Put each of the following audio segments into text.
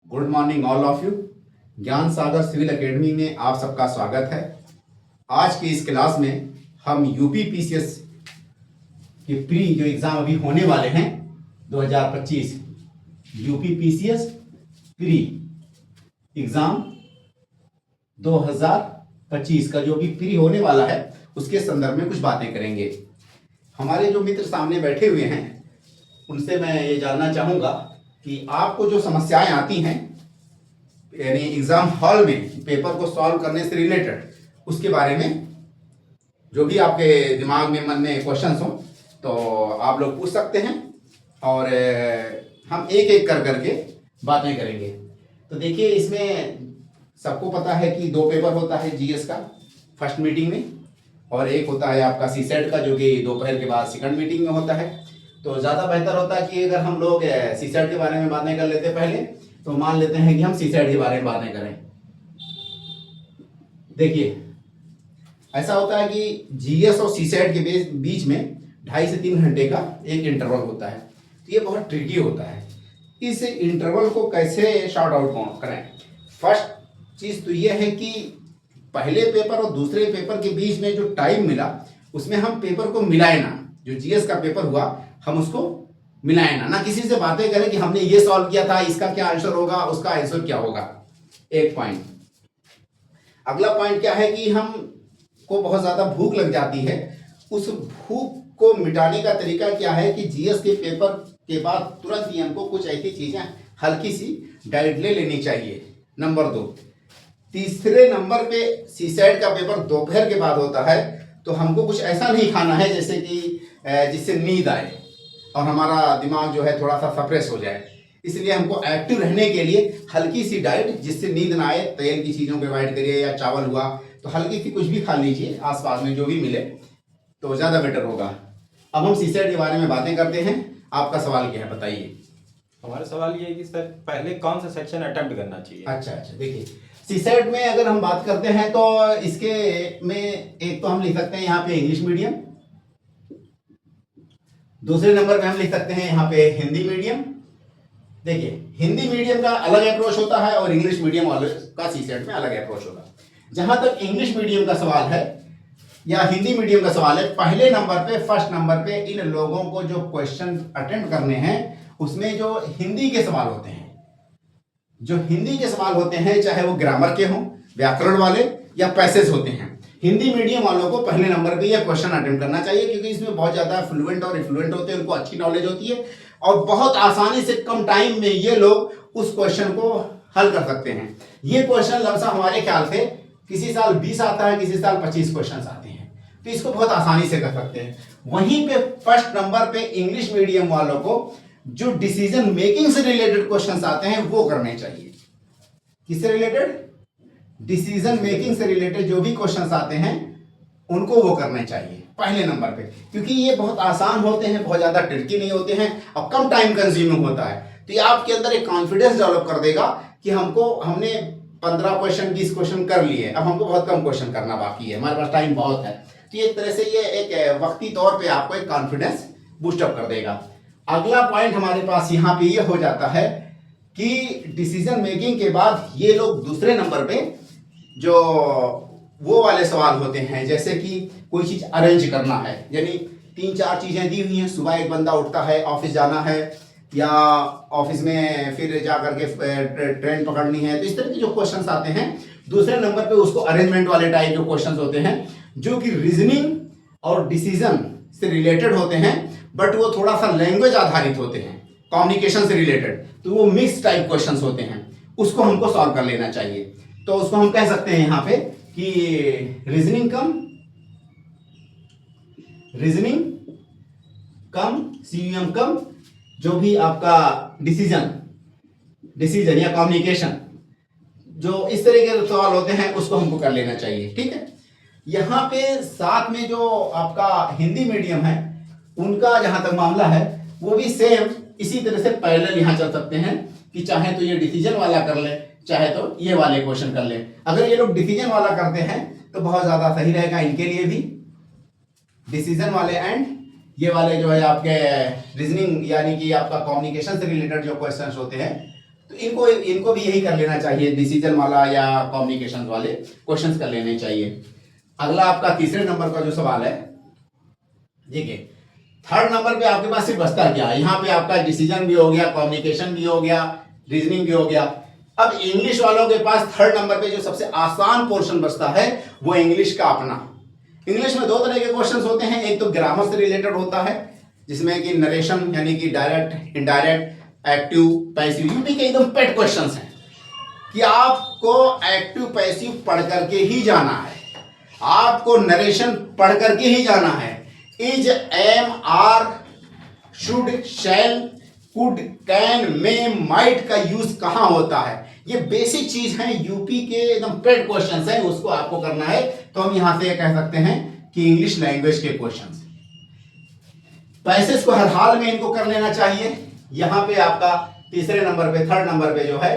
Good morning all of you. ज्ञान सागर civil academy में आप सबका स्वागत है। आज की इस क्लास में हम यूपी पीसीएस के प्री जो एग्ज़ाम अभी होने वाले हैं 2025 यूपी पीसीएस प्री एग्ज़ाम 2025 का जो भी प्री होने वाला है उसके संदर्भ में कुछ बातें करेंगे। हमारे जो मित्र सामने बैठे हुए हैं उनसे मैं ये जानना चाहूँगा कि आपको जो समस्याएं आती हैं यानी एग्जाम हॉल में पेपर को सॉल्व करने से रिलेटेड उसके बारे में जो भी आपके दिमाग में मन में क्वेश्चंस हो तो आप लोग पूछ सकते हैं और हम एक एक कर करके बातें करेंगे। तो देखिए इसमें सबको पता है कि दो पेपर होता है जीएस का फर्स्ट मीटिंग में और एक होता है आपका सीसेट का जो कि दोपहर के बाद सेकंड मीटिंग में होता है। तो ज़्यादा बेहतर होता है कि अगर हम लोग सीसेट के बारे में बातें कर लेते पहले तो मान लेते हैं कि हम सीसेट के बारे में बातें करें। देखिए ऐसा होता है कि जीएस और सीसेट के बीच में 2.5 से 3 घंटे का एक इंटरवल होता है। तो ये बहुत ट्रिकी होता है। इस इंटरवल को कैसे शॉर्ट आउट करें? फर्स्ट चीज़ तो ये है कि पहले पेपर और दूसरे पेपर के बीच में जो टाइम मिला उसमें हम पेपर को मिलाए ना। जो जीएस का पेपर हुआ हम उसको मिलाए ना किसी से बातें करें कि हमने ये सॉल्व किया था, इसका क्या आंसर होगा, उसका आंसर क्या होगा। एक पॉइंट। अगला पॉइंट क्या है कि हम को बहुत ज्यादा भूख लग जाती है। उस भूख को मिटाने का तरीका क्या है कि जीएस के पेपर के बाद तुरंत ही हमको कुछ ऐसी चीजें हल्की सी डाइट ले लेनी चाहिए। नंबर 2। तीसरे नंबर पे सीसेट का पेपर दोपहर के बाद होता है तो हमको कुछ ऐसा नहीं खाना है जैसे कि जिससे नींद आए और हमारा दिमाग जो है थोड़ा सा सप्रेस हो जाए। इसलिए हमको एक्टिव रहने के लिए हल्की सी डाइट जिससे नींद ना आए, तेल की चीज़ों को अवॉइड करिए या चावल हुआ तो हल्की सी कुछ भी खा लीजिए आसपास में जो भी मिले तो ज़्यादा बेटर होगा। अब हम सीसेट के बारे में बातें करते हैं। आपका सवाल क्या है बताइए। हमारा सवाल ये है कि सर पहले कौन सा सेक्शन अटेम्प्ट करना चाहिए? अच्छा देखिए सीसेट में अगर हम बात करते हैं तो इसके में एक तो हम लिख सकते हैं यहाँ पे इंग्लिश मीडियम, दूसरे नंबर पे हम लिख सकते हैं यहाँ पे हिंदी मीडियम। देखिए हिंदी मीडियम का अलग अप्रोच होता है और इंग्लिश मीडियम वाले का सीसेट में अलग अप्रोच होगा। जहां तक इंग्लिश मीडियम का सवाल है या हिंदी मीडियम का सवाल है, पहले नंबर पे फर्स्ट नंबर पे इन लोगों को जो क्वेश्चन अटेम्प्ट करने हैं उसमें जो हिंदी के सवाल होते हैं, जो हिंदी के सवाल होते हैं चाहे वो ग्रामर के हों, व्याकरण वाले या पैसेज होते हैं, हिंदी मीडियम वालों को पहले नंबर पे यह क्वेश्चन अटेम्प्ट करना चाहिए क्योंकि इसमें बहुत ज्यादा फ्लुएंट और इफ्लुएंट होते हैं, उनको अच्छी नॉलेज होती है और बहुत आसानी से कम टाइम में ये लोग उस क्वेश्चन को हल कर सकते हैं। ये क्वेश्चन लमसम हमारे ख्याल से किसी साल 20 आता है, किसी साल 25 क्वेश्चन आते हैं, तो इसको बहुत आसानी से कर सकते हैं। वहीं पे फर्स्ट नंबर पे इंग्लिश मीडियम वालों को जो डिसीजन मेकिंग से रिलेटेड क्वेश्चन आते हैं वो करने चाहिए। किससे रिलेटेड? डिसीजन मेकिंग से रिलेटेड जो भी क्वेश्चंस आते हैं उनको वो करने चाहिए पहले नंबर पे, क्योंकि ये बहुत आसान होते हैं, बहुत ज्यादा ट्रिकी नहीं होते हैं और कम टाइम कंज्यूमिंग होता है। तो ये आपके अंदर एक कॉन्फिडेंस डेवलप कर देगा कि हमने 15 क्वेश्चन 20 क्वेश्चन कर लिए, अब हमको बहुत कम क्वेश्चन करना बाकी है, हमारे पास टाइम बहुत है। तो ये एक तरह से ये एक वक्ती तौर पर आपको एक कॉन्फिडेंस बूस्टअप कर देगा। अगला पॉइंट हमारे पास यहाँ पे ये हो जाता है कि डिसीजन मेकिंग के बाद ये लोग दूसरे नंबर पे जो वो वाले सवाल होते हैं जैसे कि कोई चीज अरेंज करना है, यानी 3-4 चीजें दी हुई हैं, सुबह एक बंदा उठता है, ऑफिस जाना है या ऑफिस में फिर जा करके ट्रेन पकड़नी है, तो इस तरह के जो क्वेश्चंस आते हैं दूसरे नंबर पे उसको अरेंजमेंट वाले टाइप जो क्वेश्चंस होते हैं जो कि रीजनिंग और डिसीजन से रिलेटेड होते हैं बट वो थोड़ा सा लैंग्वेज आधारित होते हैं, कम्युनिकेशन से रिलेटेड, तो वो मिक्स टाइप क्वेश्चंस होते हैं, उसको हमको सॉल्व कर लेना चाहिए। तो उसको हम कह सकते हैं यहाँ पे कि रीजनिंग कम सीयूएम कम जो भी आपका डिसीजन या कम्युनिकेशन जो इस तरह के सवाल होते हैं उसको हमको कर लेना चाहिए। ठीक है। यहाँ पे साथ में जो आपका हिंदी मीडियम है उनका जहां तक मामला है वो भी सेम इसी तरह से पैरेलल यहाँ चल सकते हैं कि चाहे तो ये डिसीजन वाला कर ले चाहे तो ये वाले क्वेश्चन कर ले। अगर ये लोग डिसीजन वाला करते हैं तो बहुत ज्यादा सही रहेगा इनके लिए भी, डिसीजन वाले एंड ये वाले जो है आपके रीजनिंग यानी कि आपका कम्युनिकेशन से रिलेटेड जो क्वेश्चंस होते हैं तो इनको इनको भी यही कर लेना चाहिए, डिसीजन वाला या कम्युनिकेशन वाले क्वेश्चंस कर लेने चाहिए। अगला आपका तीसरे नंबर का जो सवाल है, देखिए थर्ड नंबर पे आपके पास सिर्फ बचता क्या है, यहाँ पे आपका डिसीजन भी हो गया, कम्युनिकेशन भी हो गया, रीजनिंग भी हो गया। अब इंग्लिश वालों के पास थर्ड नंबर पे जो सबसे आसान पोर्शन बचता है वो इंग्लिश का अपना। इंग्लिश में दो तरह के क्वेश्चंस होते हैं, एक तो ग्रामर से रिलेटेड होता है जिसमें कि नरेशन यानी कि direct, indirect, active, passive, UP के एकदम पेट क्वेश्चंस हैं कि आपको एक्टिव पैसिव पढ़ करके ही जाना है, आपको नरेशन पढ़ करके ही जाना है। Is, am, are, should, shall, could, can, may, might का यूज कहां होता है, ये बेसिक चीज है, यूपी के एकदम पेट क्वेश्चंस हैं, उसको आपको करना है। तो हम यहां से कह सकते हैं कि इंग्लिश लैंग्वेज के क्वेश्चंस। पैसेज को हर हाल में इनको कर लेना चाहिए। यहां पे आपका तीसरे नंबर पे, थर्ड नंबर पे जो है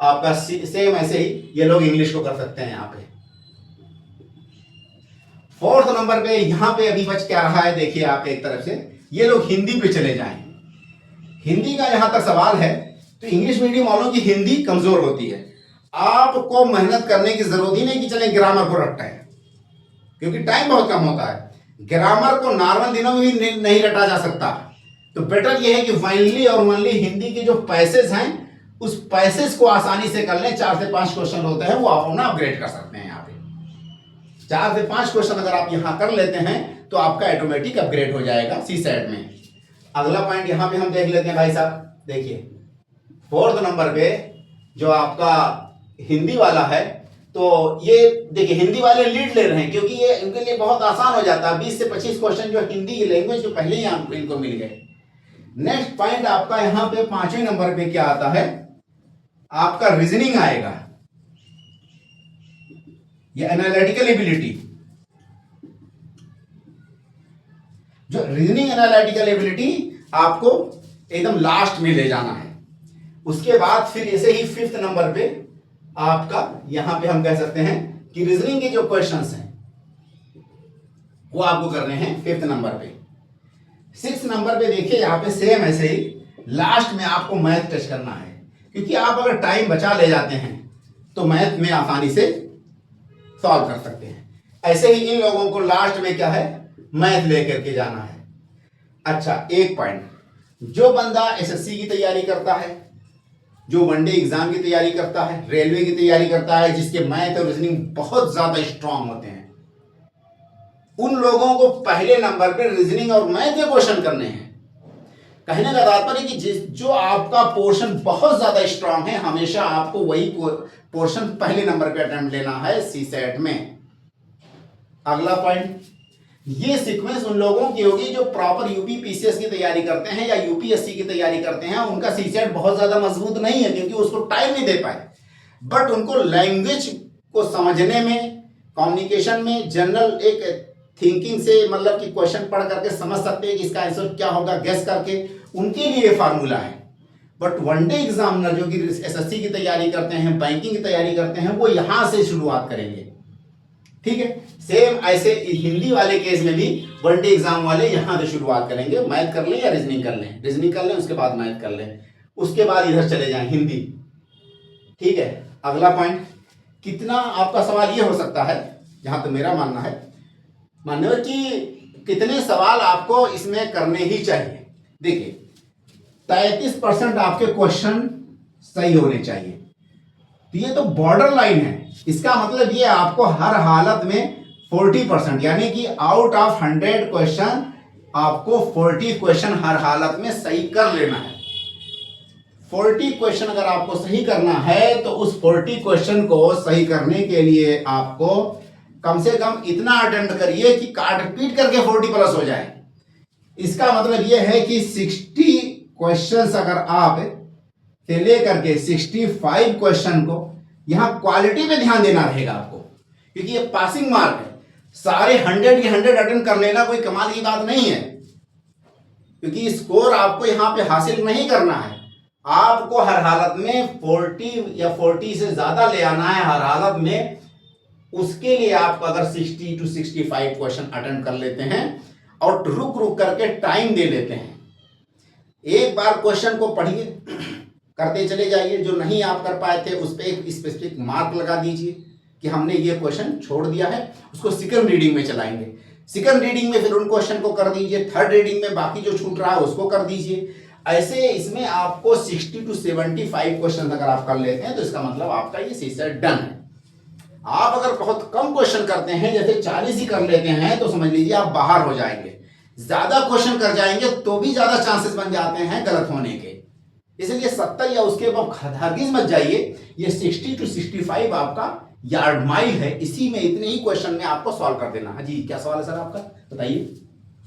आपका सेम ऐसे ही ये लोग इंग्लिश को कर सकते हैं। यहां पे फोर्थ नंबर पे यहां पे अभी बच क्या रहा है, देखिए आप एक तरफ से ये लोग हिंदी पे चले जाएं। हिंदी का यहां तक सवाल है तो इंग्लिश मीडियम वालों की हिंदी कमजोर होती है, आपको मेहनत करने की जरूरत ही नहीं कि चले ग्रामर को रटना है, क्योंकि टाइम बहुत कम होता है। ग्रामर को नॉर्मल दिनों में भी नहीं रटा जा सकता, तो बेटर यह है कि फाइनली और ओनली हिंदी के जो पैसेज हैं उस पैसेज को आसानी से कर लें। 4 से 5 क्वेश्चन होते हैं वो आप अपना अपग्रेड कर सकते हैं। यहाँ पे 4 से 5 क्वेश्चन अगर आप यहां कर लेते हैं तो आपका ऑटोमेटिक अपग्रेड हो जाएगा सी सेट में। अगला पॉइंट यहां पे हम देख लेते हैं भाई साहब, देखिए फोर्थ नंबर पे जो आपका हिंदी वाला है, तो ये देखिए हिंदी वाले लीड ले रहे हैं क्योंकि ये इनके लिए बहुत आसान हो जाता है। 20 से 25 क्वेश्चन जो हिंदी की लैंग्वेज जो पहले ही इनको मिल गए। नेक्स्ट पॉइंट आपका यहां पे 5वें नंबर पे क्या आता है, आपका रीजनिंग आएगा, ये एनालिटिकल एबिलिटी। जो रीजनिंग एनालिटिकल एबिलिटी आपको एकदम लास्ट में ले जाना है। उसके बाद फिर ऐसे ही 5th नंबर पे आपका यहां पे हम कह सकते हैं कि रीजनिंग के जो क्वेश्चंस हैं वो आपको करने हैं 5th नंबर पे। 6th नंबर पे देखिए यहां पे सेम ऐसे ही लास्ट में आपको मैथ टच करना है, क्योंकि आप अगर टाइम बचा ले जाते हैं तो मैथ में आसानी से सॉल्व कर सकते हैं। ऐसे ही इन लोगों को लास्ट में क्या है, मैथ लेकर के जाना है। अच्छा एक पॉइंट, जो बंदा एसएससी की तैयारी करता है, जो वनडे एग्जाम की तैयारी करता है, रेलवे की तैयारी करता है, जिसके मैथ और रीजनिंग बहुत ज्यादा स्ट्रांग होते हैं, उन लोगों को पहले नंबर पे रीजनिंग और मैथ के क्वेश्चन करने हैं। कहने का तात्पर्य कि जो आपका पोर्शन बहुत ज्यादा स्ट्रांग है, हमेशा आपको वही पोर्शन पहले नंबर पे अटेम्प्ट लेना है सी सेट में। अगला पॉइंट, ये सीक्वेंस उन लोगों की होगी जो प्रॉपर यूपी पीसीएस की तैयारी करते हैं या यूपीएससी की तैयारी करते हैं। उनका सी सेट बहुत ज्यादा मजबूत नहीं है क्योंकि उसको टाइम नहीं दे पाए, बट उनको लैंग्वेज को समझने में, कम्युनिकेशन में, जनरल एक थिंकिंग से, मतलब कि क्वेश्चन पढ़ करके समझ सकते हैं कि इसका आंसर क्या होगा गेस करके, उनके लिए फार्मूला है। बट वनडे एग्जामिनर जो कि एसएससी की तैयारी करते हैं, बैंकिंग की तैयारी करते हैं, वो यहां से शुरुआत करेंगे। ठीक है, सेम ऐसे हिंदी वाले केस में भी वनडे एग्जाम वाले यहां से शुरुआत करेंगे। मैथ कर लें या रीजनिंग कर लें, रीजनिंग कर लें उसके बाद मैथ कर लें, उसके बाद इधर चले जाएं हिंदी। ठीक है, अगला पॉइंट, कितना आपका सवाल ये हो सकता है, जहां तक मेरा मानना है मान्यवर कि कितने सवाल आपको इसमें करने ही चाहिए। देखिए 33% आपके क्वेश्चन सही होने चाहिए, तो ये तो बॉर्डर लाइन है। इसका मतलब ये आपको हर हालत में 40% यानी कि आउट ऑफ 100 क्वेश्चन आपको 40 क्वेश्चन हर हालत में सही कर लेना है। 40 क्वेश्चन अगर आपको सही करना है तो उस 40 क्वेश्चन को सही करने के लिए आपको कम से कम इतना अटेम्प्ट करिए कि काट पीट करके 40 प्लस हो जाए। इसका मतलब यह है कि 60 क्वेश्चंस अगर आप से लेकर के 65 क्वेश्चन को, यहां क्वालिटी पे ध्यान देना रहेगा आपको, क्योंकि ये पासिंग मार्क है। सारे 100 के 100 अटेम्प्ट कर लेना कोई कमाल की बात नहीं है, क्योंकि स्कोर आपको यहां पे हासिल नहीं करना है। आपको हर हालत में 40 या 40 से ज्यादा ले आना है हर हालत में। उसके लिए आप अगर 60 to 65 क्वेश्चन अटेम्प्ट कर लेते हैं और रुक रुक करके टाइम दे लेते हैं, एक बार क्वेश्चन को पढ़िए, करते चले जाइए। जो नहीं आप कर पाए थे उस पर एक स्पेसिफिक मार्क लगा दीजिए कि हमने ये क्वेश्चन छोड़ दिया है। उसको सेकंड रीडिंग में चलाएंगे। सेकंड रीडिंग में फिर उन क्वेश्चन को कर दीजिए। थर्ड रीडिंग में बाकी जो छूट रहा है उसको कर दीजिए। ऐसे इसमें आपको 60 to 75 क्वेश्चन अगर आप कर लेते हैं तो इसका मतलब आपका ये सीसेट डन है। आप अगर बहुत कम क्वेश्चन करते हैं, जैसे 40 ही कर लेते हैं, तो समझ लीजिए आप बाहर हो जाएंगे। ज्यादा क्वेश्चन कर जाएंगे तो भी ज्यादा चांसेस बन जाते हैं गलत होने के। इसलिए 70 या उसके बाद हरगिज मत जाइए। ये 60 to 65 आपका यार्ड माइल है, इसी में इतने ही क्वेश्चन में आपको सॉल्व कर देना है। जी क्या सवाल है सर आपका, बताइए।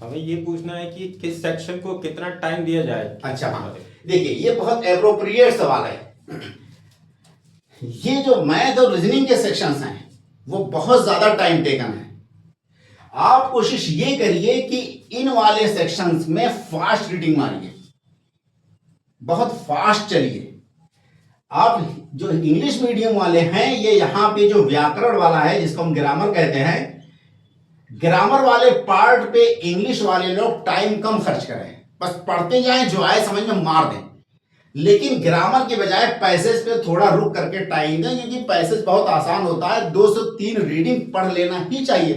हमें ये पूछना है कि किस सेक्शन को कितना टाइम दिया जाए। अच्छा हाँ, देखिए ये बहुत एप्रोप्रिएट सवाल है। ये जो मैथ और रीजनिंग के सेक्शंस हैं वो बहुत ज्यादा टाइम टेकन है। आप कोशिश ये करिए कि इन वाले सेक्शंस में फास्ट रीडिंग मारिए, बहुत फास्ट चलिए। आप जो इंग्लिश मीडियम वाले हैं, ये यहां पे जो व्याकरण वाला है जिसको हम ग्रामर कहते हैं, ग्रामर वाले पार्ट पे इंग्लिश वाले लोग टाइम कम खर्च करें, बस पढ़ते जाएं, जो आए समझ में मार दें। लेकिन ग्रामर के बजाय पैसेज पे थोड़ा रुक करके टाइम दें, क्योंकि पैसेज बहुत आसान होता है। 2 से 3 रीडिंग पढ़ लेना ही चाहिए।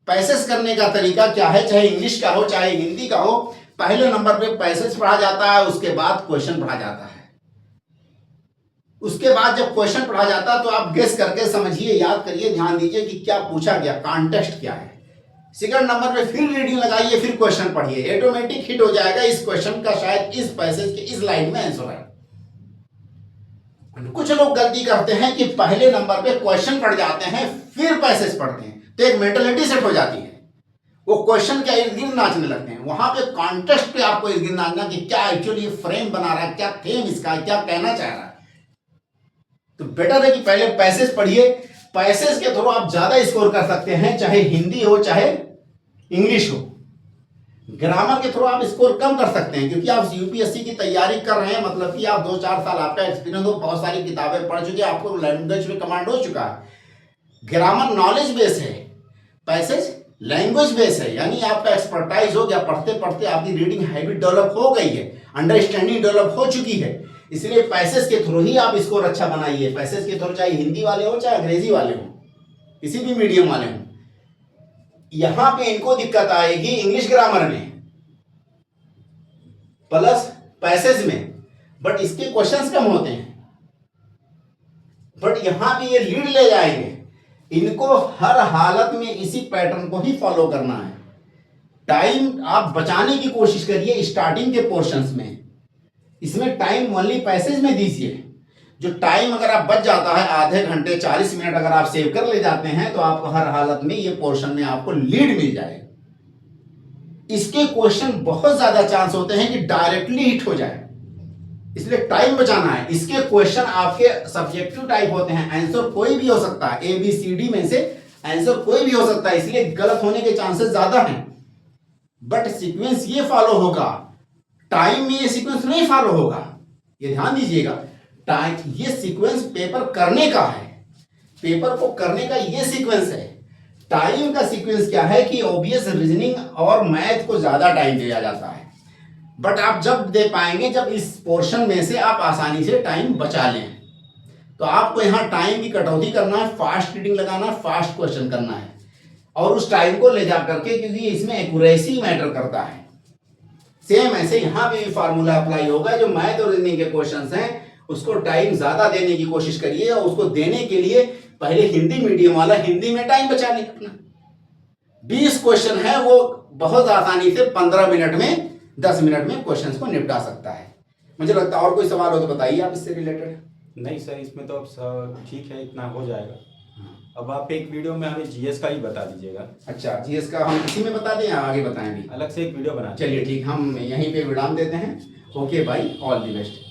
पैसेज करने का तरीका क्या है, चाहे इंग्लिश का हो चाहे हिंदी का हो, पहले नंबर पे पैसेज पढ़ा जाता है, उसके बाद क्वेश्चन पढ़ा जाता है। उसके बाद जब क्वेश्चन पढ़ा जाता है तो आप गेस करके समझिए, याद करिए, ध्यान दीजिए कि क्या पूछा गया, कॉन्टेक्स्ट क्या है। सेकंड नंबर पे फिर रीडिंग लगाइए, फिर क्वेश्चन पढ़िए, ऑटोमेटिक हिट हो जाएगा इस क्वेश्चन का शायद इस पैसेज के इस लाइन में आंसर है। कुछ लोग गलती करते हैं कि पहले नंबर पे क्वेश्चन पढ़ जाते हैं फिर पैसेज पढ़ते हैं, तो एक मेंटालिटी सेट हो जाती है, वो क्वेश्चन के इर्द गिर्द नाचने लगते हैं। वहां पे कॉन्टेक्स्ट पे आपको इर्द गिर्द नाचना कि क्या एक्चुअली फ्रेम बना रहा है, क्या थीम इसका है, क्या कहना चाह रहा है। तो बेटर है कि पहले पैसेज पढ़िए। पैसेज के थ्रू आप ज्यादा स्कोर कर सकते हैं, चाहे हिंदी हो चाहे इंग्लिश हो। ग्रामर के थ्रू आप स्कोर कम कर सकते हैं, क्योंकि आप यूपीएससी की तैयारी कर रहे हैं, मतलब कि आप 2-4 साल आपका एक्सपीरियंस हो, बहुत सारी किताबें पढ़ चुके हैं, आपको लैंग्वेज में कमांड हो चुका है। ग्रामर नॉलेज बेस है, पैसेज लैंग्वेज बेस है, यानी आपका एक्सपर्टाइज हो गया। पढ़ते पढ़ते आपकी रीडिंग हैबिट डेवलप हो गई है, अंडरस्टैंडिंग डेवलप हो चुकी है। इसलिए पैसेज के थ्रू ही आप स्कोर अच्छा बनाइए। पैसेज के थ्रू चाहे हिंदी वाले हो चाहे अंग्रेजी वाले हो, किसी भी मीडियम वाले हो। यहां पे इनको दिक्कत आएगी इंग्लिश ग्रामर में प्लस पैसेज में, बट इसके क्वेश्चंस कम होते हैं, बट यहां पे ये लीड ले जाएंगे। इनको हर हालत में इसी पैटर्न को ही फॉलो करना है। टाइम आप बचाने की कोशिश करिए स्टार्टिंग के पोर्शंस में, इसमें टाइम ओनली पैसेज में दीजिए। जो टाइम अगर आप बच जाता है, आधे घंटे 40 मिनट अगर आप सेव कर ले जाते हैं, तो आपको हर हालत में ये पोर्शन में आपको लीड मिल जाएगा। इसके क्वेश्चन बहुत ज्यादा चांस होते हैं कि डायरेक्टली हिट हो जाए, इसलिए टाइम बचाना है। इसके क्वेश्चन आपके सब्जेक्टिव टाइप होते हैं, आंसर कोई भी हो सकता है, ABCD में से आंसर कोई भी हो सकता है, इसलिए गलत होने के चांसेस ज्यादा हैं। बट सीक्वेंस ये फॉलो होगा, टाइम में ये सीक्वेंस नहीं फॉलो होगा, ये ध्यान दीजिएगा। टाइम ये सीक्वेंस पेपर करने का है, पेपर को करने का ये सीक्वेंस है। टाइम का सीक्वेंस क्या है कि ओबीएस, रीजनिंग और मैथ को ज्यादा टाइम दिया जाता है, बट आप जब दे पाएंगे जब इस पोर्शन में से आप आसानी से टाइम बचा लें। तो आपको यहाँ टाइम की कटौती करना है, फास्ट रीडिंग लगाना है, फास्ट क्वेश्चन करना है, और उस टाइम को ले जा करके, क्योंकि इसमें एक्यूरेसी मैटर करता है। सेम ऐसे यहाँ पे भी फार्मूला अप्लाई होगा। जो मैथ और रीजनिंग के क्वेश्चंस हैं उसको टाइम ज्यादा देने की कोशिश करिए, और उसको देने के लिए पहले हिंदी मीडियम वाला हिंदी में टाइम बचा ले अपना। 20 क्वेश्चन है, वो बहुत आसानी से 15 मिनट में 10 मिनट में क्वेश्चंस को निपटा सकता है। मुझे लगता है और कोई सवाल हो तो बताइए आप इससे रिलेटेड। नहीं सर, इसमें तो अब ठीक है, इतना हो जाएगा। अब आप एक वीडियो में हमें जीएस का ही बता दीजिएगा। अच्छा, जीएस का हम इसी में बता दें या आगे बताएं भी? अलग से एक वीडियो बना। चलिए ठीक, हम यहीं पे विराम देते हैं। ओके भाई, ऑल द बेस्ट।